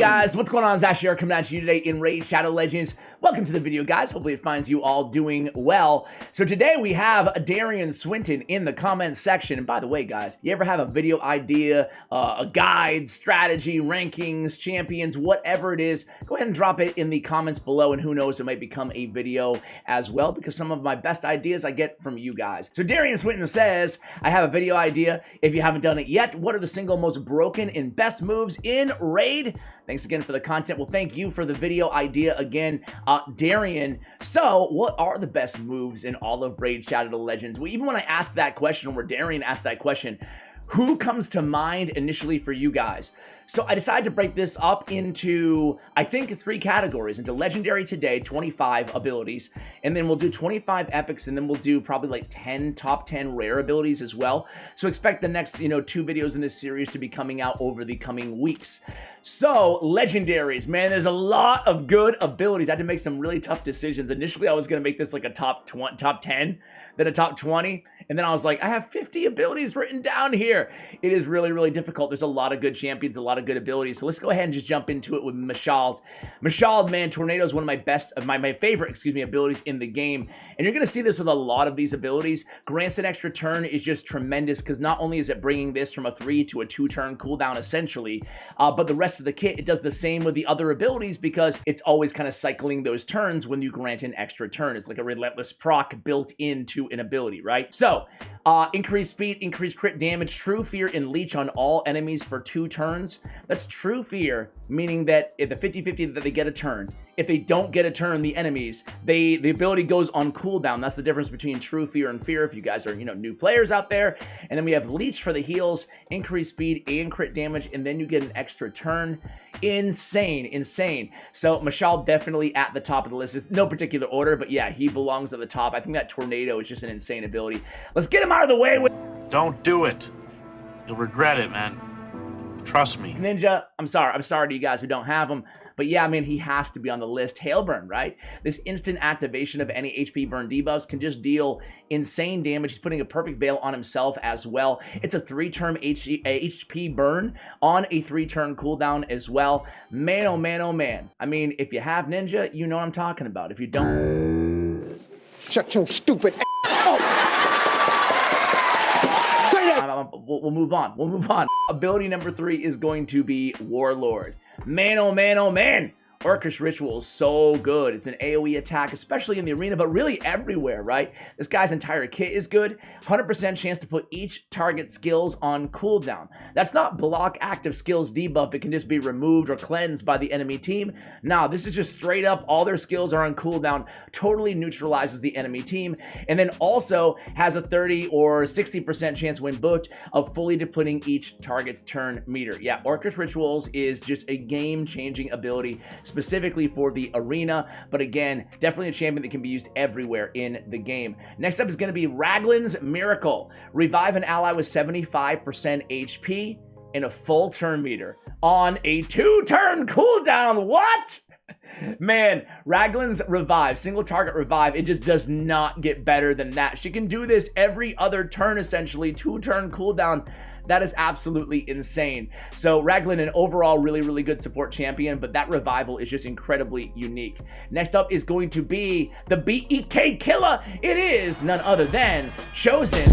guys, what's going on? Zash here coming at you today in Raid Shadow Legends. Welcome to the video, guys. Hopefully it finds you all doing well. So today we have Darian Swinton in the comments section. And by the way, guys, you ever have a video idea, a guide, strategy, rankings, champions, whatever it is, go ahead and drop it in the comments below, and who knows, it might become a video as well, because some of my best ideas I get from you guys. So Darian Swinton says, I have a video idea. If you haven't done it yet, what are the single most broken and best moves in Raid? Thanks again for the content. Well, thank you for the video idea again, Darian. So, what are the best moves in all of Raid Shadow Legends? Well, even when I asked that question, or Darian asked that question, who comes to mind initially for you guys? So I decided to break this up into, I think, 3 categories, into Legendary today, 25 abilities, and then we'll do 25 epics, and then we'll do probably like 10 top 10 rare abilities as well. So expect the next, 2 videos in this series to be coming out over the coming weeks. So Legendaries, man, there's a lot of good abilities. I had to make some really tough decisions. Initially, I was going to make this like a top 10, then a top 20, and then I was like, I have 50 abilities written down here. It is really, really difficult. There's a lot of good champions, a lot of good abilities. So let's go ahead and just jump into it with Mashald. Mashald, man, Tornado is one of my best, my favorite, abilities in the game. And you're going to see this with a lot of these abilities. Grants an extra turn is just tremendous, because not only is it bringing this from a 3 to a 2-turn cooldown essentially, but the rest of the kit, it does the same with the other abilities, because it's always kind of cycling those turns when you grant an extra turn. It's like a relentless proc built into an ability, right? So, increased speed, increased crit damage, true fear, and leech on all enemies for 2 turns. That's true fear, meaning that if the 50-50 that they get a turn. If they don't get a turn, the enemies, the ability goes on cooldown. That's the difference between true fear and fear, if you guys are, new players out there. And then we have leech for the heals, increased speed and crit damage, and then you get an extra turn. Insane, insane. So Mashal definitely at the top of the list. It's no particular order, but yeah, he belongs at the top. I think that Tornado is just an insane ability. Let's get him out of the way. Don't do it. You'll regret it, man. Trust me. Ninja, I'm sorry to you guys who don't have him, but yeah, man, he has to be on the list. Hailburn, right? This instant activation of any HP burn debuffs can just deal insane damage. He's putting a perfect veil on himself as well. It's a 3-turn HP burn on a 3-turn cooldown as well. Man, oh man, oh man. I mean, if you have Ninja, you know what I'm talking about. If you don't... Shut your stupid ass. We'll move on. We'll move on. Ability number 3 is going to be Warlord. Man, oh man, oh man. Orcish Ritual is so good. It's an AoE attack, especially in the arena, but really everywhere, right? This guy's entire kit is good. 100% chance to put each target skills on cooldown. That's not block active skills debuff. It can just be removed or cleansed by the enemy team. Nah, this is just straight up all their skills are on cooldown. Totally neutralizes the enemy team. And then also has a 30 or 60% chance when booked of fully depleting each target's turn meter. Yeah, Orcish Rituals is just a game-changing ability, specifically for the arena, but again, definitely a champion that can be used everywhere in the game. Next up is going to be Raglan's Miracle. Revive an ally with 75% HP and a full turn meter on a 2-turn cooldown. What? Man, Raglan's Revive, single target revive, it just does not get better than that. She can do this every other turn, essentially, 2-turn cooldown. That is absolutely insane. So Raglan, an overall really, really good support champion, but that revival is just incredibly unique. Next up is going to be the BEK killer. It is none other than Chosen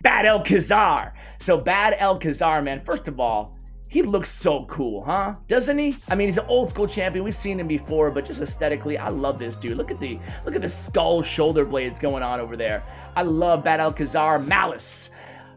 Bad Belkazar. So Bad Belkazar, man, first of all, he looks so cool, huh? Doesn't he? I mean, he's an old school champion. We've seen him before, but just aesthetically, I love this dude. Look at the skull shoulder blades going on over there. I love Bad Belkazar. Malice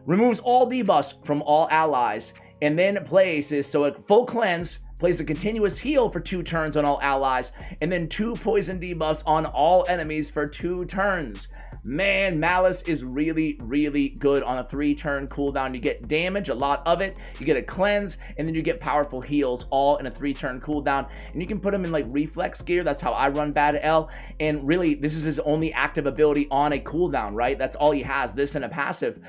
removes all debuffs from all allies, and then places so a full cleanse, plays a continuous heal for 2 turns on all allies, and then 2 poison debuffs on all enemies for 2 turns. Man, Malice is really, really good on a 3-turn cooldown. You get damage, a lot of it, you get a cleanse, and then you get powerful heals, all in a 3-turn cooldown. And you can put him in like reflex gear. That's how I run Bad L. And really, this is his only active ability on a cooldown, right? That's all he has, this and a passive.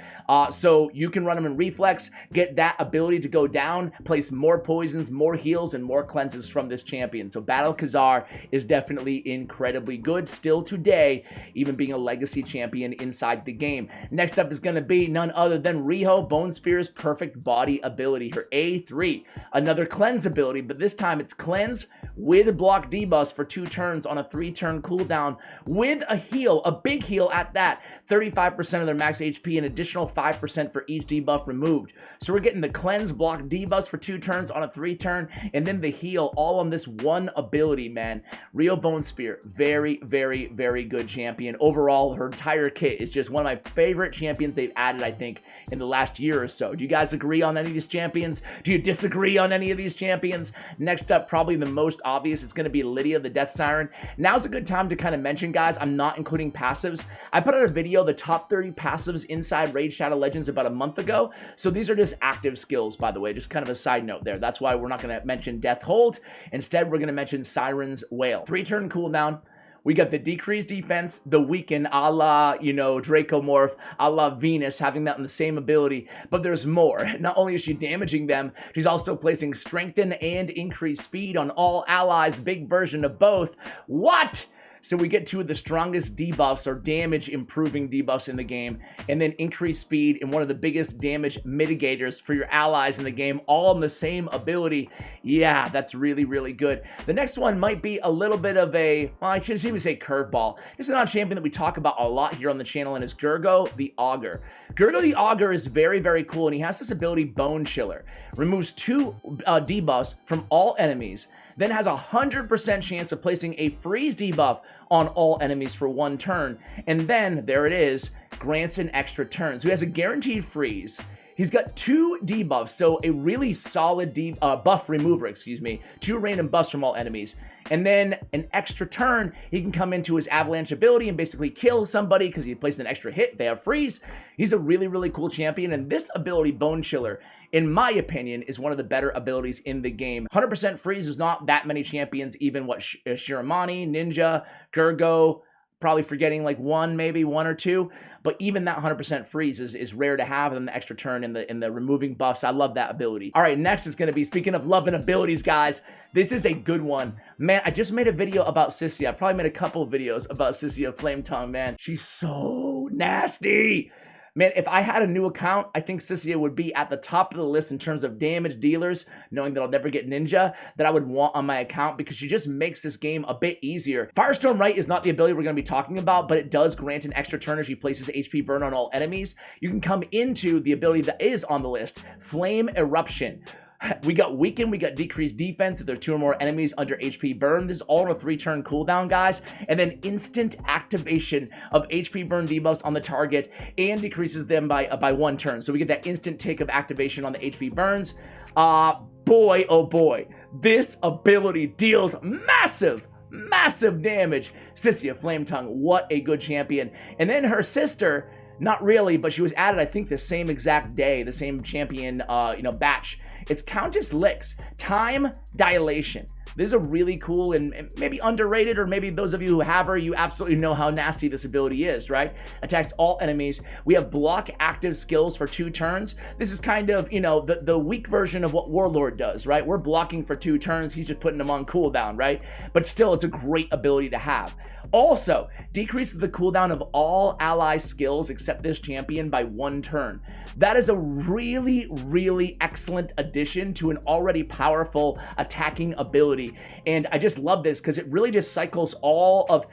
So you can run him in reflex, get that ability to go down, place more poisons, more heals, heals and more cleanses from this champion. So Belkazar is definitely incredibly good still today, even being a legacy champion inside the game. Next up is going to be none other than Raiho, Bone Spear's perfect body ability, her A3. Another cleanse ability, but this time it's cleanse with block debuffs for 2 turns on a 3-turn cooldown with a heal, a big heal at that. 35% of their max HP, an additional 5% for each debuff removed. So we're getting the cleanse block debuffs for 2 turns on a 3-turn, and then the heal all on this one ability, man. Raiho Bone Spear, very, very, very good champion. Overall, her entire kit is just one of my favorite champions they've added, I think, in the last year or so. Do you guys agree on any of these champions? Do you disagree on any of these champions? Next up, probably the most obvious, it's going to be Lydia, the Death Siren. Now's a good time to kind of mention, guys, I'm not including passives. I put out a video, the top 30 passives inside Raid Shadow Legends, about a month ago. So these are just active skills, by the way, just kind of a side note there. That's why we're not going to mention Death Hold. Instead, we're going to mention Siren's Wail. 3-turn cooldown. We got the decreased defense, the weaken, a la, you know, Dracomorph, a la Venus, having that in the same ability. But there's more. Not only is she damaging them, she's also placing strengthen and increased speed on all allies, the big version of both. What? So we get 2 of the strongest debuffs or damage improving debuffs in the game, and then increased speed and one of the biggest damage mitigators for your allies in the game, all on the same ability. Yeah, that's really, really good. The next one might be a little bit of a, well, I shouldn't even say curveball. It's another champion that we talk about a lot here on the channel, and is Gergo the Augur. Gergo the Augur is very, very cool, and he has this ability, Bone Chiller. Removes 2 debuffs from all enemies, then has a 100% chance of placing a freeze debuff on all enemies for 1 turn, and then, there it is, grants an extra turn. So he has a guaranteed freeze. He's got 2 debuffs, so a really solid buff remover, 2 random buffs from all enemies. And then an extra turn, he can come into his avalanche ability and basically kill somebody because he places an extra hit, they have freeze. He's a really, really cool champion, and this ability, Bone Chiller, in my opinion, is one of the better abilities in the game. 100% freeze is not that many champions, even what Shiramani, Ninja, Gergo, probably forgetting like 1, maybe 1 or 2, but even that 100% freeze is rare to have, and the extra turn in the removing buffs. I love that ability. All right, next is going to be, speaking of loving abilities, guys, this is a good one. Man, I just made a video about Sissy. I probably made a couple of videos about Sissy of Flame Tongue, man. She's so nasty. Man, if I had a new account, I think Sissy would be at the top of the list in terms of damage dealers, knowing that I'll never get Ninja, that I would want on my account, because she just makes this game a bit easier. Firestorm Right is not the ability we're going to be talking about, but it does grant an extra turn as she places HP burn on all enemies. You can come into the ability that is on the list, Flame Eruption. We got weaken, we got decreased defense if there are 2 or more enemies under HP burn. This is all on a 3-turn cooldown, guys. And then instant activation of HP burn debuffs on the target and decreases them by 1 turn. So we get that instant tick of activation on the HP burns. Boy, oh boy, this ability deals massive damage. Sissy of Flame Tongue, what a good champion. And then her sister, not really, but she was added, I think, the same exact day, the same champion, batch. It's Countess Licks, Time Dilation. This is a really cool and maybe underrated, or maybe those of you who have her, you absolutely know how nasty this ability is, right? Attacks all enemies. We have block active skills for 2 turns. This is kind of, the weak version of what Warlord does, right? We're blocking for 2 turns. He's just putting them on cooldown, right? But still, it's a great ability to have. Also, decreases the cooldown of all ally skills except this champion by 1 turn. That is a really, really excellent addition to an already powerful attacking ability. And I just love this because it really just cycles all of...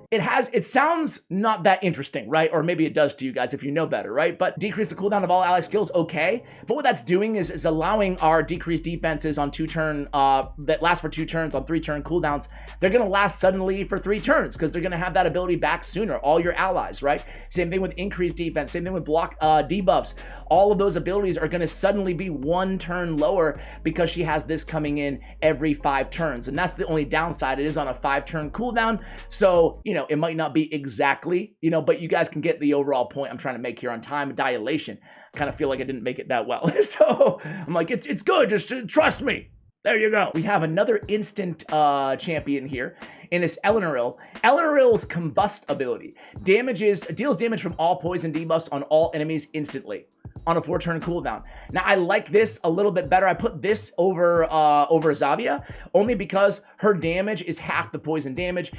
It sounds not that interesting, right? Or maybe it does to you guys if you know better, right? But decrease the cooldown of all ally skills, okay. But what that's doing is allowing our decreased defenses on 2-turn, that last for 2 turns on 3-turn cooldowns, they're gonna last suddenly for 3 turns because they're gonna have that ability back sooner, all your allies, right? Same thing with increased defense, same thing with block debuffs. All of those abilities are gonna suddenly be 1 turn lower because she has this coming in every 5 turns. And that's the only downside. It is on a 5-turn cooldown. So, it might not be exactly, but you guys can get the overall point I'm trying to make here on Time Dilation. I kind of feel like I didn't make it that well. So I'm like, it's good, just trust me. There you go. We have another instant champion here, and it's Eleanor. Eleanor's Combust ability deals damage from all poison debuffs on all enemies instantly. on a 4-turn cooldown. Now, I like this a little bit better. I put this over Zavia only because her damage is half the poison damage,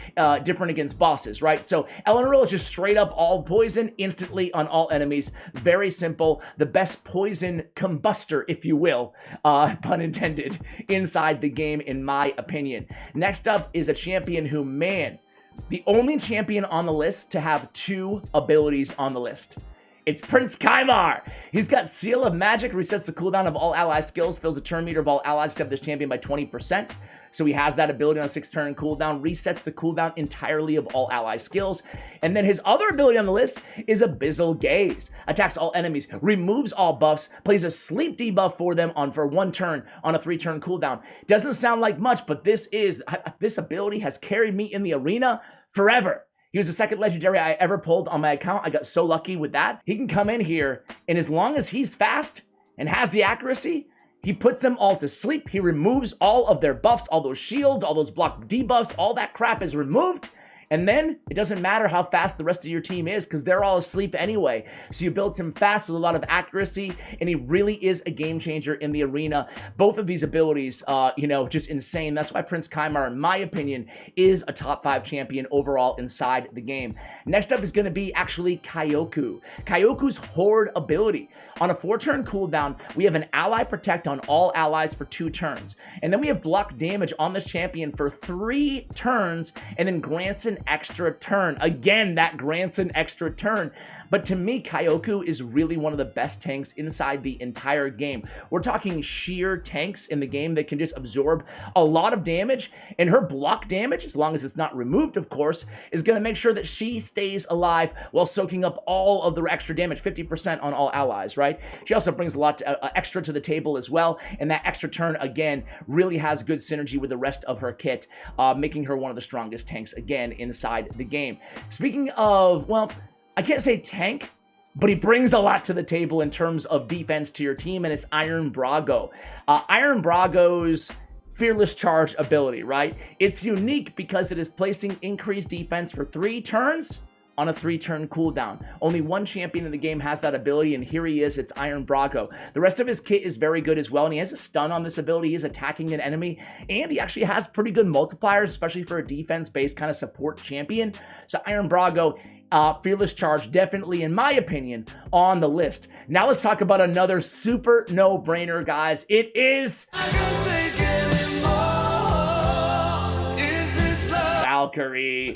different against bosses, right? So Eleanor is just straight up all poison instantly on all enemies. Very simple. The best poison combuster, if you will, pun intended, inside the game, in my opinion. Next up is a champion who, man, the only champion on the list to have 2 abilities on the list. It's Prince Khaimar. He's got Seal of Magic, resets the cooldown of all ally skills, fills the turn meter of all allies except this champion by 20%. So he has that ability on a 6-turn cooldown, resets the cooldown entirely of all ally skills. And then his other ability on the list is Abyssal Gaze. Attacks all enemies, removes all buffs, plays a sleep debuff for them for 1 turn on a 3-turn cooldown. Doesn't sound like much, but this ability has carried me in the arena forever. He was the 2nd legendary I ever pulled on my account. I got so lucky with that. He can come in here, and as long as he's fast and has the accuracy, he puts them all to sleep. He removes all of their buffs, all those shields, all those block debuffs, all that crap is removed. And then it doesn't matter how fast the rest of your team is because they're all asleep anyway. So you built him fast with a lot of accuracy, and he really is a game changer in the arena. Both of these abilities, just insane. That's why Prince Khaimar, in my opinion, is a top 5 champion overall inside the game. Next up is going to be actually Kaioku. Kaioku's Horde ability. On a 4-turn cooldown, we have an ally protect on all allies for 2 turns. And then we have block damage on this champion for 3 turns, and then grants an extra turn. Again, that grants an extra turn. But to me, Kaioku is really one of the best tanks inside the entire game. We're talking sheer tanks in the game that can just absorb a lot of damage, and her block damage, as long as it's not removed, of course, is going to make sure that she stays alive while soaking up all of the extra damage, 50% on all allies, right? She also brings a lot extra to the table as well, and that extra turn, again, really has good synergy with the rest of her kit, making her one of the strongest tanks, again, inside the game. Speaking of, well, I can't say tank, but he brings a lot to the table in terms of defense to your team, and it's Iron Braumgo. Iron Braumgo's Fearless Charge ability, right? It's unique because it is placing increased defense for 3 turns on a 3-turn cooldown. Only 1 champion in the game has that ability, and here he is, it's Iron Braumgo. The rest of his kit is very good as well, and he has a stun on this ability. He's attacking an enemy, and he actually has pretty good multipliers, especially for a defense-based kind of support champion. So Iron Braumgo, Fearless Charge, definitely, in my opinion, on the list. Now let's talk about another super no-brainer, guys. It is Valkyrie.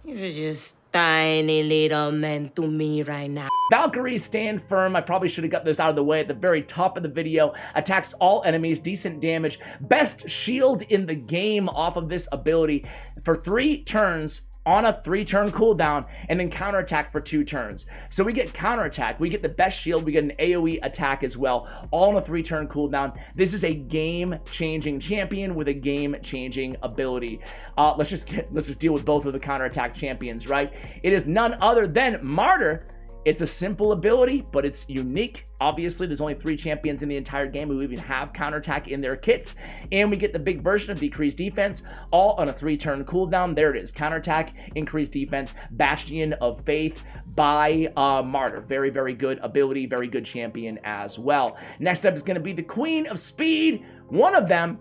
You're just tiny little man to me right now. Valkyrie, stand firm. I probably should have got this out of the way at the very top of the video. Attacks all enemies, decent damage, best shield in the game off of this ability for 3 turns on a 3-turn cooldown, and then counterattack for 2 turns. So we get counterattack, we get the best shield, we get an AoE attack as well, all on a 3-turn cooldown. This is a game-changing champion with a game-changing ability. Let's just deal with both of the counterattack champions, right? It is none other than Martyr. It's a simple ability, but it's unique. Obviously, there's only 3 champions in the entire game who even have counterattack in their kits, and we get the big version of decreased defense, all on a 3-turn cooldown. There it is, counterattack, increased defense, Bastion of Faith by Martyr. Very, very good ability, very good champion as well. Next up is going to be the Queen of Speed, one of them.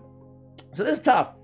So this is tough.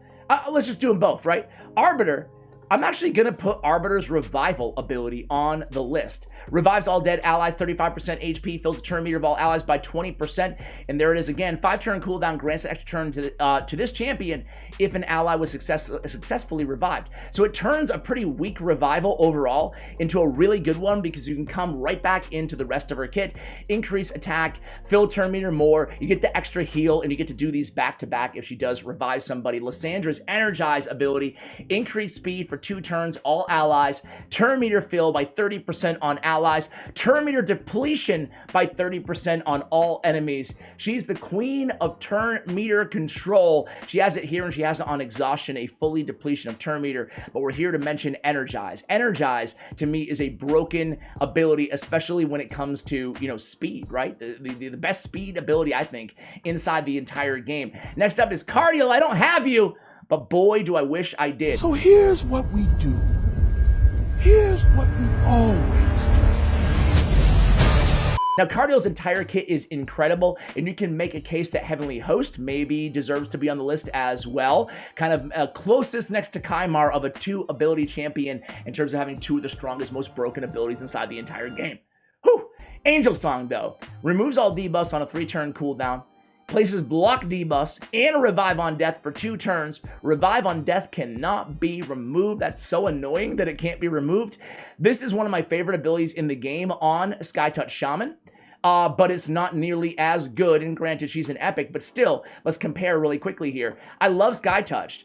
Let's just do them both, right? Arbiter. I'm actually going to put Arbiter's Revival ability on the list. Revives all dead allies, 35% HP, fills the turn meter of all allies by 20%, and there it is again. 5-turn cooldown, grants an extra turn to this champion if an ally was successfully revived. So it turns a pretty weak revival overall into a really good one because you can come right back into the rest of her kit, increase attack, fill turn meter more, you get the extra heal, and you get to do these back-to-back if she does revive somebody. Lysandra's Energize ability, increase speed for 2 turns, all allies, turn meter fill by 30% on allies, turn meter depletion by 30% on all enemies. She's the queen of turn meter control. She has it here and she has it on exhaustion, a fully depletion of turn meter, but we're here to mention Energize. Energize, to me, is a broken ability, especially when it comes to, speed, right? The best speed ability, I think, inside the entire game. Next up is Cardial. I don't have you, but boy, do I wish I did. So here's what we do. Here's what we always do. Now, Cardio's entire kit is incredible, and you can make a case that Heavenly Host maybe deserves to be on the list as well. Kind of closest next to Khaimar of a 2-ability champion in terms of having 2 of the strongest, most broken abilities inside the entire game. Whew! Angel Song, though, removes all debuffs on a 3-turn cooldown, places block debuffs and a revive on death for 2 turns. Revive on death cannot be removed. That's so annoying that it can't be removed. This is one of my favorite abilities in the game on Skytouch Shaman. But it's not nearly as good, and granted, she's an epic, but still, let's compare really quickly here. I love Sky Touched.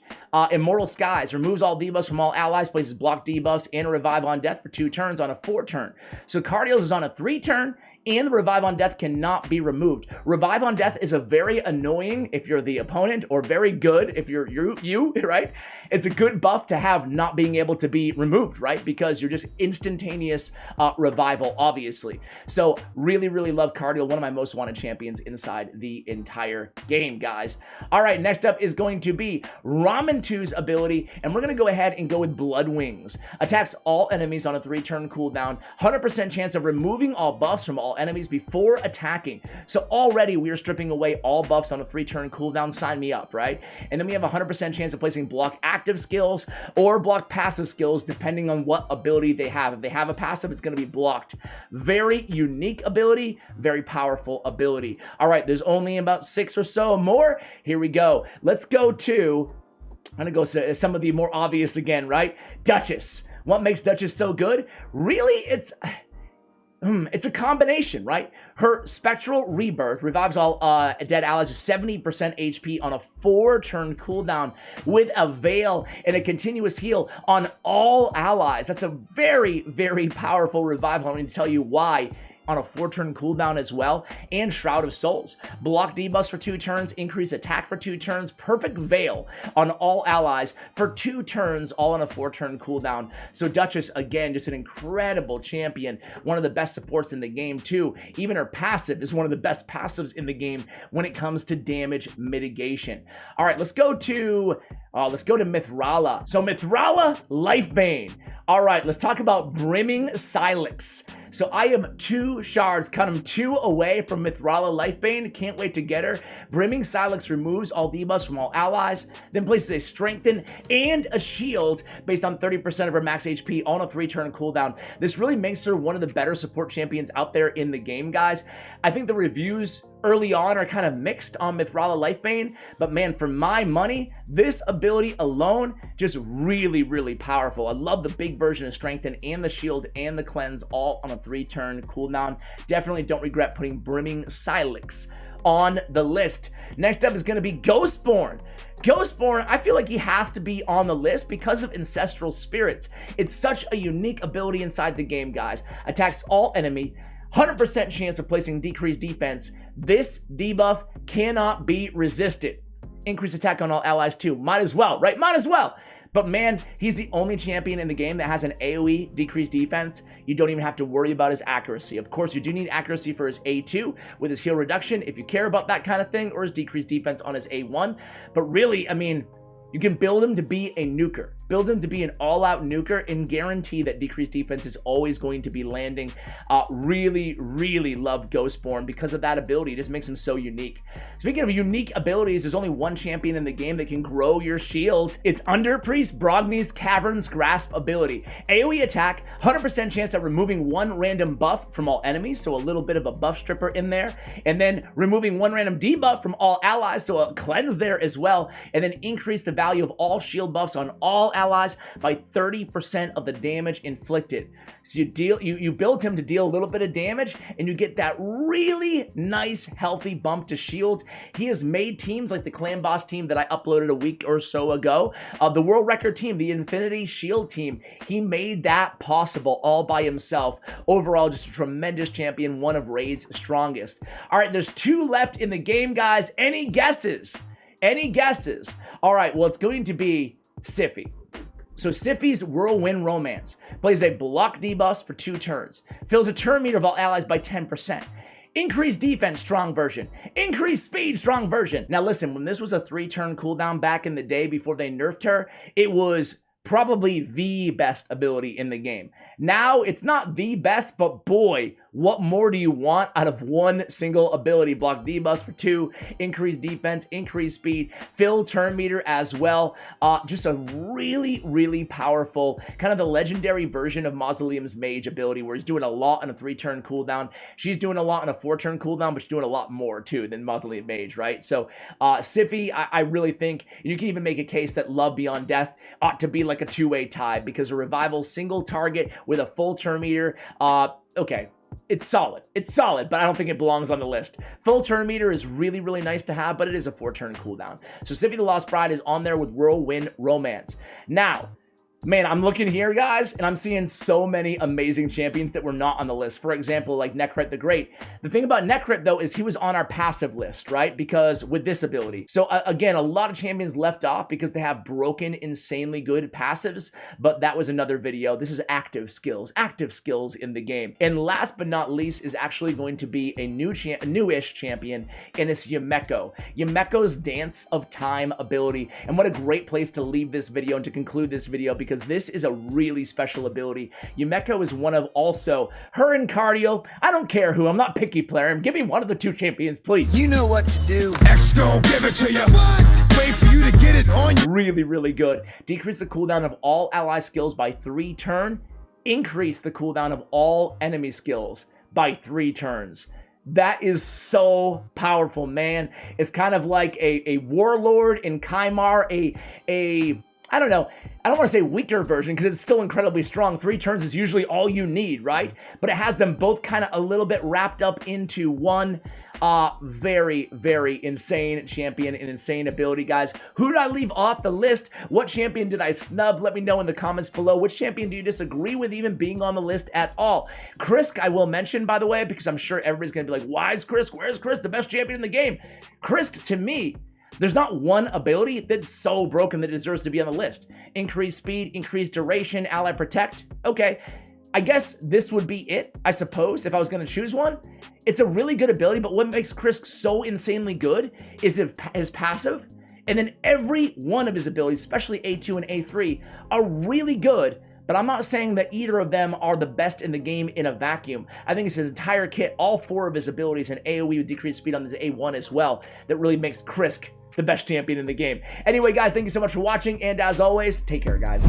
Immortal Skies removes all debuffs from all allies, places block debuffs, and a revive on death for 2 turns on a 4-turn. So Cardio's is on a 3-turn, and the revive on death cannot be removed. Revive on death is a very annoying if you're the opponent, or very good if you're you, right? It's a good buff to have not being able to be removed, right? Because you're just instantaneous revival, obviously. So really, really love Cardio, one of my most wanted champions inside the entire game, guys. All right, next up is going to be Ramen 2's ability, and we're gonna go ahead and go with Blood Wings. Attacks all enemies on a 3-turn cooldown, 100% chance of removing all buffs from all enemies before attacking. So already we are stripping away all buffs on a 3-turn cooldown. Sign me up, right? And then we have a 100% chance of placing block active skills or block passive skills depending on what ability they have. If they have a passive, it's going to be blocked. Very unique ability, very powerful ability. All right, there's only about 6 or so more. Here we go. Let's go to, I'm going to go to some of the more obvious again, right? Duchess. What makes Duchess so good? Really, it's a combination, right? Her Spectral Rebirth revives all dead allies with 70% HP on a 4-turn cooldown with a Veil and a continuous heal on all allies. That's a very, very powerful revival. I'm going to tell you why. On a 4-turn cooldown as well, and Shroud of Souls. Block debuffs for 2 turns, increase attack for 2 turns, perfect Veil on all allies for 2 turns, all on a 4-turn cooldown. So Duchess, again, just an incredible champion, one of the best supports in the game too. Even her passive is one of the best passives in the game when it comes to damage mitigation. All right, let's go to Mithrala. So Mithrala, Lifebane. All right, let's talk about brimming silex. So I am 2 shards, cut them 2 away from Mithrala Lifebane. Can't wait to get her. Brimming Silex removes all debuffs from all allies, then places a strengthen and a shield based on 30% of her max HP on a 3-turn cooldown. This really makes her one of the better support champions out there in the game, guys. I think the reviews early on are kind of mixed on Mithrala Lifebane, but man, for my money, this ability alone, just really, really powerful. I love the big version of Strengthen and the Shield and the Cleanse all on a 3-turn cooldown. Definitely don't regret putting Brimming Silex on the list. Next up is going to be Ghostborne. Ghostborne, I feel like he has to be on the list because of Ancestral Spirits. It's such a unique ability inside the game, guys. Attacks all enemy, 100% chance of placing decreased defense. This debuff cannot be resisted. Increase attack on all allies too. Might as well, right? Might as well. But man, he's the only champion in the game that has an AoE decreased defense. You don't even have to worry about his accuracy. Of course, you do need accuracy for his A2 with his heal reduction if you care about that kind of thing, or his decreased defense on his A1. But really, I mean, you can build him to be a nuker. Build him to be an all-out nuker and guarantee that decreased defense is always going to be landing. Really, really love Ghostborne because of that ability. It just makes him so unique. Speaking of unique abilities, there's only one champion in the game that can grow your shield. It's Under Priest Brogni's Cavern's Grasp ability. AoE attack, 100% chance at removing 1 random buff from all enemies, so a little bit of a buff stripper in there, and then removing 1 random debuff from all allies, so a cleanse there as well, and then increase the value of all shield buffs on all allies by 30% of the damage inflicted. So you build him to deal a little bit of damage, and you get that really nice, healthy bump to shield. He has made teams like the Clan Boss team that I uploaded a week or so ago, the World Record team, the Infinity Shield team. He made that possible all by himself. Overall, just a tremendous champion, one of Raid's strongest. All right, there's 2 left in the game, guys. Any guesses? Any guesses? All right, well, it's going to be Sissy. So Siffi's Whirlwind Romance plays a block debuff for 2 turns, fills a turn meter of all allies by 10%. Increased defense, strong version. Increased speed, strong version. Now listen, when this was a 3-turn cooldown back in the day before they nerfed her, it was probably the best ability in the game. Now, it's not the best, but boy, What more do you want out of one single ability? Block debuffs for 2, increase defense, increase speed, fill turn meter as well. Just a really, really powerful, kind of the legendary version of Mausoleum's Mage ability, where he's doing a lot on a 3-turn cooldown. She's doing a lot on a 4-turn cooldown, but she's doing a lot more too than Mausoleum Mage, right? So Sissy, I really think you can even make a case that Love Beyond Death ought to be like a 2-way tie, because a revival single target with a full turn meter, okay. It's solid, but I don't think it belongs on the list. Full turn meter is really, really nice to have, but it is a 4-turn cooldown. So Sissy the Lost Bride is on there with Whirlwind Romance. Now, man, I'm looking here, guys, and I'm seeing so many amazing champions that were not on the list. For example, like Nekrit the Great. The thing about Nekrit, though, is he was on our passive list, right? Because with this ability. So, again, a lot of champions left off because they have broken, insanely good passives, but that was another video. This is active skills in the game. And last but not least is actually going to be a newish champion, and it's Yameko. Yameko's Dance of Time ability. And what a great place to leave this video and to conclude this video, because this is a really special ability. Yameko is one of also her and Cardio. I don't care who. I'm not picky player. Give me one of the 2 champions, please. You know what to do. X gon' give it to you. What? Wait for you to get it on you. Really, really good. Decrease the cooldown of all ally skills by 3 turns. Increase the cooldown of all enemy skills by 3 turns. That is so powerful, man. It's kind of like a Warlord in Khaimar, I don't know. I don't want to say weaker version because it's still incredibly strong. 3 turns is usually all you need, right? But it has them both kind of a little bit wrapped up into one. Very, very insane champion and insane ability, guys. Who did I leave off the list? What champion did I snub? Let me know in the comments below. Which champion do you disagree with even being on the list at all? Krisk, I will mention, by the way, because I'm sure everybody's going to be like, why is Krisk? Where's Krisk? The best champion in the game. Krisk, to me, there's not one ability that's so broken that it deserves to be on the list. Increase speed, increase duration, ally protect. Okay, I guess this would be it, I suppose, if I was going to choose one. It's a really good ability, but what makes Krisk so insanely good is his passive, and then every one of his abilities, especially A2 and A3, are really good. But I'm not saying that either of them are the best in the game in a vacuum. I think it's his entire kit, all 4 of his abilities, and AoE with decreased speed on his A1 as well, that really makes Krisk the best champion in the game. Anyway, guys, thank you so much for watching, and as always, take care, guys.